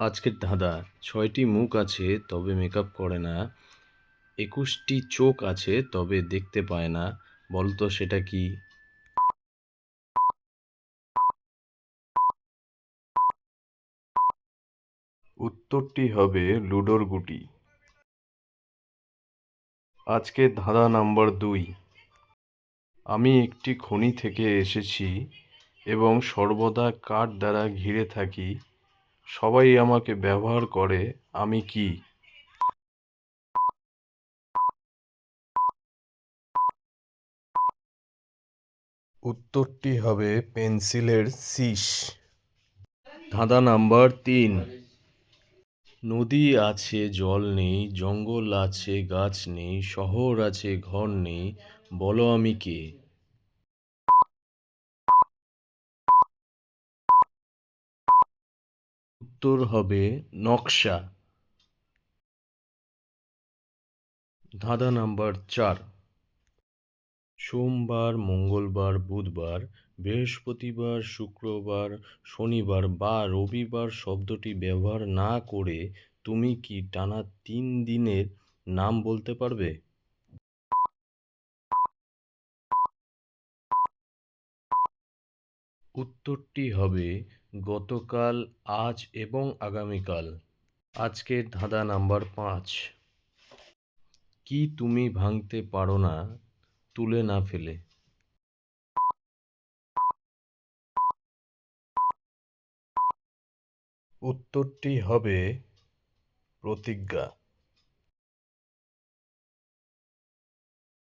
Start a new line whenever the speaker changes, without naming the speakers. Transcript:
আজকের ধাঁধা: ৬টি মুখ আছে তবে মেকআপ করে না, ২১টি চোখ আছে তবে দেখতে পায় না, বলতো সেটা কি? উত্তরটি হবে লুডোর গুটি। আজকের ধাঁধা নাম্বার ২: আমি একটি খনি থেকে এসেছি এবং সর্বদা কাঠ দ্বারা ঘিরে থাকি, সবাই আমাকে ব্যবহার করে, আমি কি? উত্তরটি হবে পেন্সিলের শীষ। ধাঁধা নাম্বার ৩: নদী আছে জল নেই, জঙ্গল আছে গাছ নেই, শহর আছে ঘর নেই, বলো আমি কে? উত্তর হবে নকশা। ধাঁধা নাম্বার ৪: সোমবার, মঙ্গলবার, বুধবার, বৃহস্পতিবার, শুক্রবার, শনিবার বা রবিবার শব্দটি ব্যবহার না করে তুমি কি টানা ৩ দিনের নাম বলতে পারবে? উত্তরটি হবে গতকাল, আজ এবং আগামীকাল। আজকের ধাঁধা নাম্বার ৫: কি তুমি ভাঙতে পারো না তুলে না ফেলে? উত্তরটি হবে প্রতিজ্ঞা।